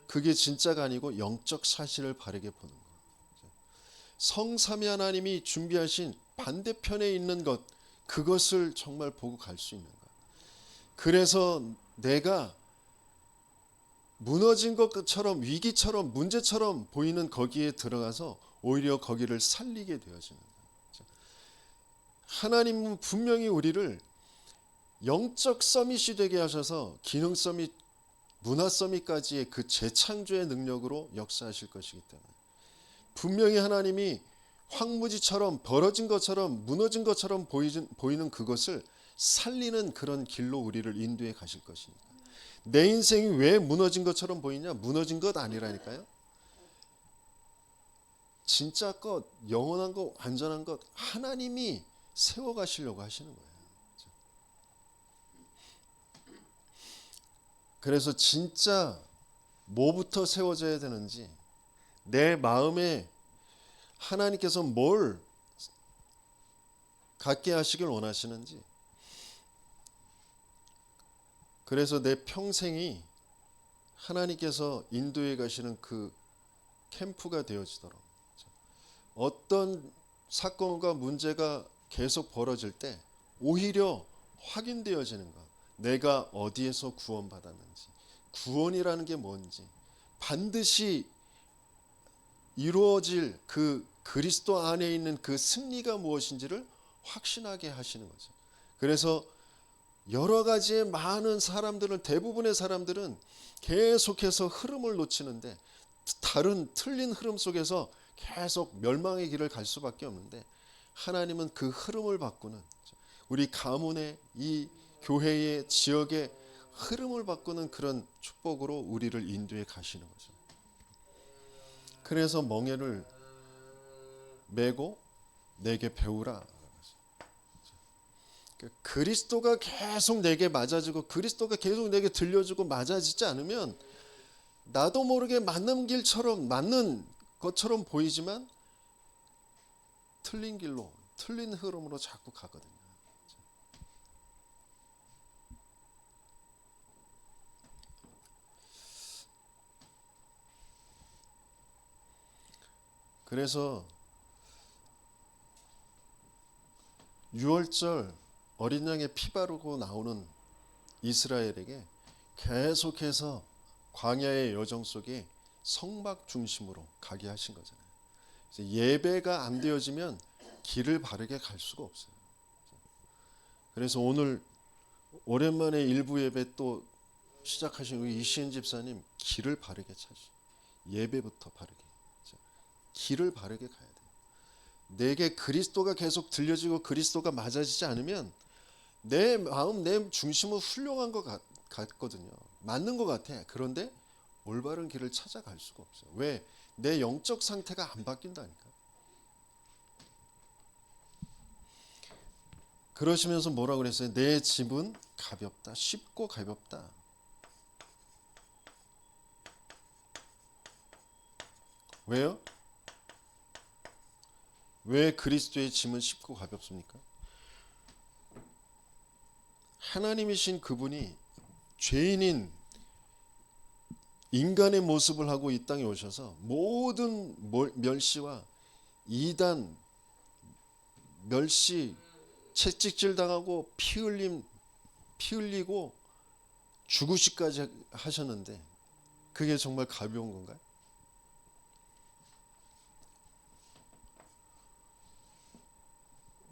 그게 진짜가 아니고 영적 사실을 바르게 보는 거예요. 성삼위 하나님이 준비하신 반대편에 있는 것, 그것을 정말 보고 갈 수 있는 거예요. 그래서 내가 무너진 것처럼, 위기처럼, 문제처럼 보이는 거기에 들어가서 오히려 거기를 살리게 되어지는 거예요. 하나님은 분명히 우리를 영적 서밋이 되게 하셔서 기능 서밋, 문화 서밋까지의 그 재창조의 능력으로 역사하실 것이기 때문에 분명히 하나님이 황무지처럼 벌어진 것처럼 무너진 것처럼 보이는 그것을 살리는 그런 길로 우리를 인도해 가실 것입니다. 내 인생이 왜 무너진 것처럼 보이냐? 무너진 것 아니라니까요. 진짜 것, 영원한 것, 완전한 것 하나님이 세워가시려고 하시는 거예요. 그래서 진짜 뭐부터 세워져야 되는지, 내 마음에 하나님께서 뭘 갖게 하시길 원하시는지, 그래서 내 평생이 하나님께서 인도해 가시는 그 캠프가 되어지도록, 어떤 사건과 문제가 계속 벌어질 때 오히려 확인되어지는 것, 내가 어디에서 구원받았는지, 구원이라는 게 뭔지, 반드시 이루어질 그 그리스도 안에 있는 그 승리가 무엇인지를 확신하게 하시는 거죠. 그래서 여러 가지의 많은 사람들은, 대부분의 사람들은 계속해서 흐름을 놓치는데, 다른 틀린 흐름 속에서 계속 멸망의 길을 갈 수밖에 없는데, 하나님은 그 흐름을 바꾸는, 우리 가문의, 이 교회의, 지역의 흐름을 바꾸는 그런 축복으로 우리를 인도해 가시는 거죠. 그래서 멍에를 메고 내게 배우라. 그리스도가 계속 내게 맞아지고 그리스도가 계속 내게 들려주고 맞아지지 않으면 나도 모르게 맞는 길처럼 맞는 것처럼 보이지만 틀린 길로 틀린 흐름으로 자꾸 가거든요. 그래서 유월절 어린 양의 피 바르고 나오는 이스라엘에게 계속해서 광야의 여정 속에 성막 중심으로 가게 하신 거잖아요. 예배가 안 되어지면 길을 바르게 갈 수가 없어요. 그래서 오늘 오랜만에 일부 예배 또 시작하신 우리 이시은 집사님 길을 바르게 찾으시고 예배부터 바르게 길을 바르게 가야 돼요. 내게 그리스도가 계속 들려지고 그리스도가 맞아지지 않으면 내 마음 내 중심은 훌륭한 것 같거든요. 맞는 것 같아. 그런데 올바른 길을 찾아갈 수가 없어요. 왜? 내 영적 상태가 안 바뀐다니까. 그러시면서 뭐라고 그랬어요? 내 짐은 가볍다. 쉽고 가볍다. 왜요? 왜 그리스도의 짐은 쉽고 가볍습니까? 하나님이신 그분이 죄인인 인간의 모습을 하고 이 땅에 오셔서 모든 멸시와 이단, 멸시, 채찍질 당하고 피 흘리고 죽으시까지 하셨는데 그게 정말 가벼운 건가요?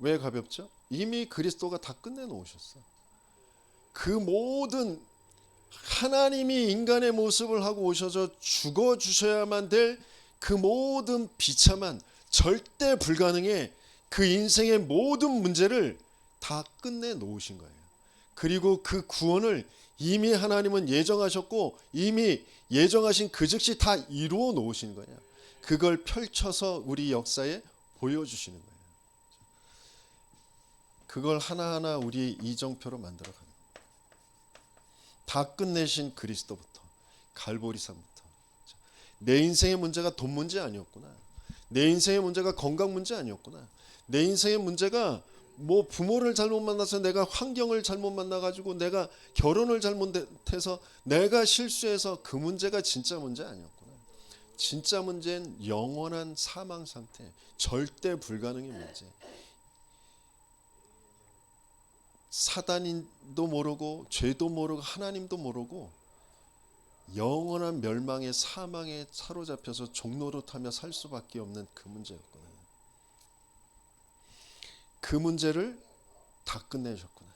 왜 가볍죠? 이미 그리스도가 다 끝내놓으셨어. 그 모든 하나님이 인간의 모습을 하고 오셔서 죽어주셔야만 될 그 모든 비참한 절대 불가능의 그 인생의 모든 문제를 다 끝내놓으신 거예요. 그리고 그 구원을 이미 하나님은 예정하셨고 이미 예정하신 그 즉시 다 이루어 놓으신 거예요. 그걸 펼쳐서 우리 역사에 보여주시는 거예요. 그걸 하나하나 우리의 이정표로 만들어가는 거예요. 다 끝내신 그리스도부터 갈보리산부터 내 인생의 문제가 돈 문제 아니었구나. 내 인생의 문제가 건강 문제 아니었구나. 내 인생의 문제가 뭐 부모를 잘못 만나서 내가 환경을 잘못 만나가지고 내가 결혼을 잘못해서 내가 실수해서 그 문제가 진짜 문제 아니었구나. 진짜 문제는 영원한 사망 상태, 절대 불가능의 문제. 사단도 모르고 죄도 모르고 하나님도 모르고 영원한 멸망의 사망에 사로잡혀서 종노릇하며 살 수밖에 없는 그 문제였구나. 그 문제를 다 끝내셨구나.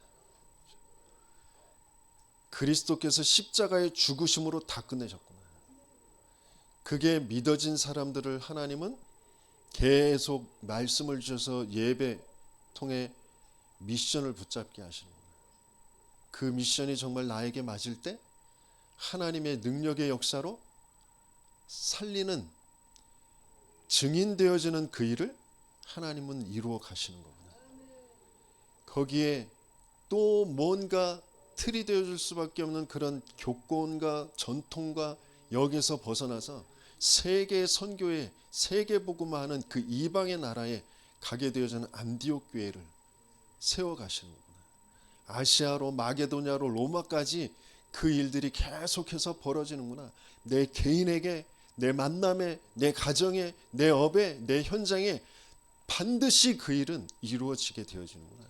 그리스도께서 십자가의 죽으심으로 다 끝내셨구나. 그게 믿어진 사람들을 하나님은 계속 말씀을 주셔서 예배 통해 미션을 붙잡게 하시는구나. 그 미션이 정말 나에게 맞을 때 하나님의 능력의 역사로 살리는 증인되어지는 그 일을 하나님은 이루어 가시는 거구나. 거기에 또 뭔가 틀이 되어줄 수밖에 없는 그런 교권과 전통과 여기서 벗어나서 세계 선교에 세계 복음화하는 그 이방의 나라에 가게 되어지는 안디옥 교회를 세워 가시는 거구나. 아시아로 마게도냐로 로마까지 그 일들이 계속해서 벌어지는구나. 내 개인에게 내 만남에 내 가정에 내 업에 내 현장에 반드시 그 일은 이루어지게 되어지는구나.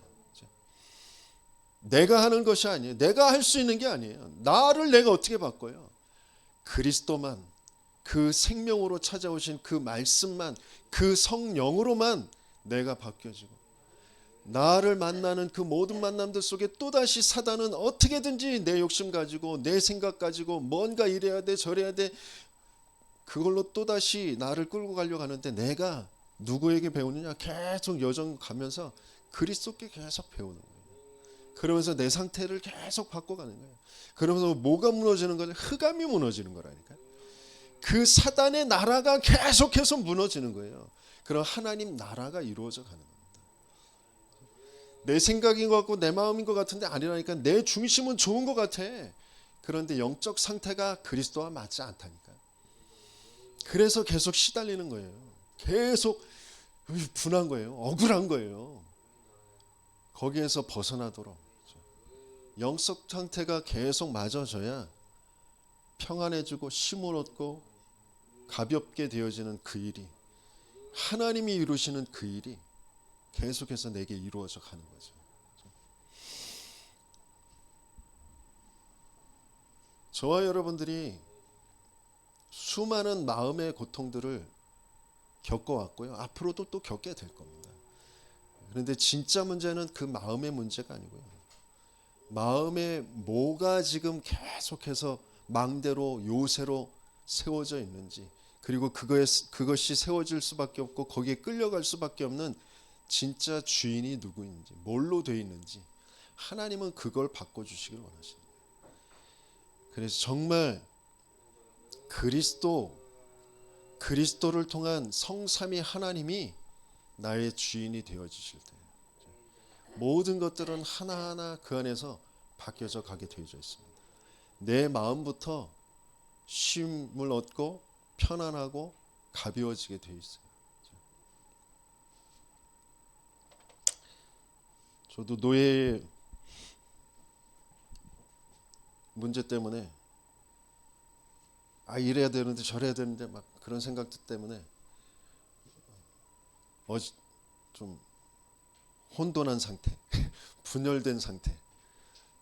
내가 하는 것이 아니에요. 내가 할 수 있는 게 아니에요. 나를 내가 어떻게 바꿔요? 그리스도만 그 생명으로 찾아오신 그 말씀만 그 성령으로만 내가 바뀌어지고 나를 만나는 그 모든 만남들 속에 또다시 사단은 어떻게든지 내 욕심 가지고 내 생각 가지고 뭔가 이래야 돼 저래야 돼 그걸로 또다시 나를 끌고 가려고 하는데 내가 누구에게 배우느냐? 계속 여정 가면서 그리스도께 계속 배우는 거예요. 그러면서 내 상태를 계속 바꿔가는 거예요. 그러면서 뭐가 무너지는 거죠? 흑암이 무너지는 거라니까요. 그 사단의 나라가 계속해서 무너지는 거예요. 그럼 하나님 나라가 이루어져 가는 겁니다. 내 생각인 것 같고 내 마음인 것 같은데 아니라니까. 내 중심은 좋은 것 같아. 그런데 영적 상태가 그리스도와 맞지 않다니까. 그래서 계속 시달리는 거예요. 계속 분한 거예요. 억울한 거예요. 거기에서 벗어나도록 영적 상태가 계속 맞아져야 평안해지고 쉼을 얻고 가볍게 되어지는 그 일이, 하나님이 이루시는 그 일이 계속해서 내게 이루어져 가는 거죠. 저와 여러분들이 수많은 마음의 고통들을 겪어왔고요. 앞으로도 또 겪게 될 겁니다. 그런데 진짜 문제는 그 마음의 문제가 아니고요. 마음에 뭐가 지금 계속해서 망대로 요새로 세워져 있는지, 그리고 그것이 세워질 수밖에 없고 거기에 끌려갈 수밖에 없는 진짜 주인이 누구인지, 뭘로 되어 있는지 하나님은 그걸 바꿔주시길 원하십니다. 그래서 정말 그리스도를 통한 성삼위 하나님이 나의 주인이 되어지실 때 모든 것들은 하나하나 그 안에서 바뀌어져 가게 되어져 있습니다. 내 마음부터 쉼을 얻고 편안하고 가벼워지게 되어 있어요. 저도 노예의 문제 때문에 이래야 되는데 저래야 되는데 막 그런 생각들 때문에 좀 혼돈한 상태, 분열된 상태,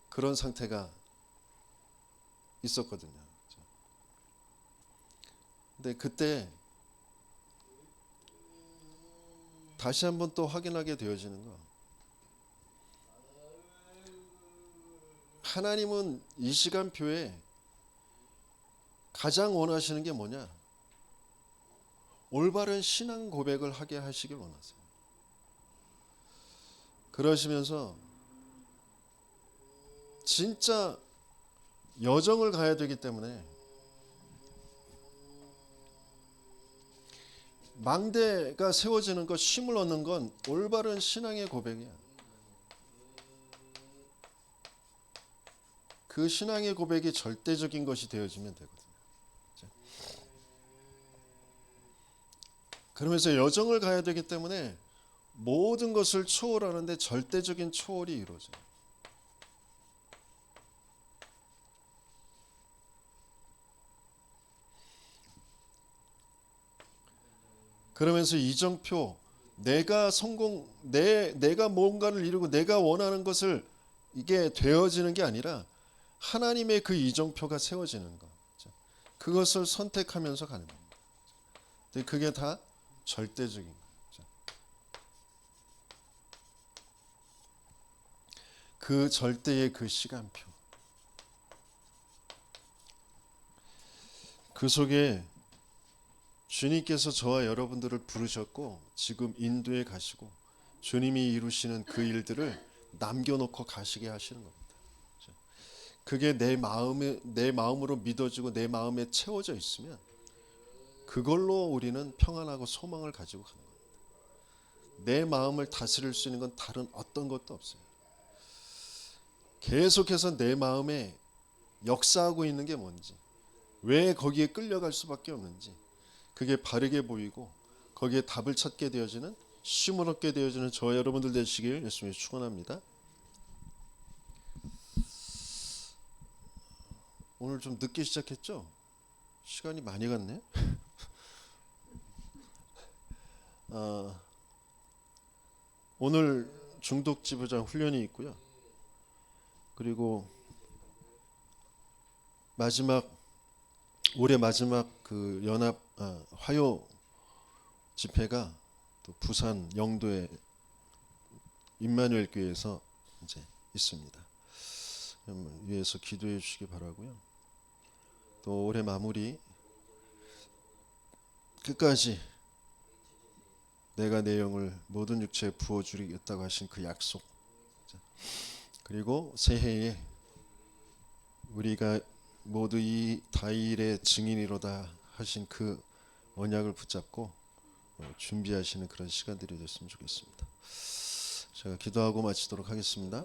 그런 상태가 있었거든요. 근데 그때 다시 한번 또 확인하게 되어지는 거. 하나님은 이 시간표에 가장 원하시는 게 뭐냐? 올바른 신앙 고백을 하게 하시길 원하세요. 그러시면서 진짜 여정을 가야 되기 때문에 망대가 세워지는 것, 쉼을 얻는 건 올바른 신앙의 고백이야. 그 신앙의 고백이 절대적인 것이 되어지면 되거든요. 그러면서 여정을 가야 되기 때문에 모든 것을 초월하는데 절대적인 초월이 이루어져요. 그러면서 이정표, 내가 뭔가를 이루고 내가 원하는 것을 이게 되어지는 게 아니라 하나님의 그 이정표가 세워지는 것. 그것을 선택하면서 가는 겁니다. 그게 다 절대적인 거죠. 그 절대의 그 시간표. 그 속에 주님께서 저와 여러분들을 부르셨고 지금 인도에 가시고 주님이 이루시는 그 일들을 남겨놓고 가시게 하시는 겁니다. 그게 내 마음으로 믿어지고 내 마음에 채워져 있으면 그걸로 우리는 평안하고 소망을 가지고 가는 겁니다. 내 마음을 다스릴 수 있는 건 다른 어떤 것도 없어요. 계속해서 내 마음에 역사하고 있는 게 뭔지, 왜 거기에 끌려갈 수밖에 없는지, 그게 바르게 보이고 거기에 답을 찾게 되어지는, 쉼을 얻게 되어지는 저와 여러분들 되시길 예수님이 축원합니다. 오늘 좀 늦게 시작했죠? 시간이 많이 갔네. 오늘 중독 지부장 훈련이 있고요. 그리고 올해 마지막 그 연합 화요 집회가 또 부산 영도의 임마누엘 교회에서 이제 있습니다. 위에서 기도해 주시기 바라고요. 또 올해 마무리 끝까지 내가 내 영을 모든 육체에 부어주리겠다고 하신 그 약속, 그리고 새해에 우리가 모두 이 다일의 증인이로다 하신 그 언약을 붙잡고 준비하시는 그런 시간들이 됐으면 좋겠습니다. 제가 기도하고 마치도록 하겠습니다.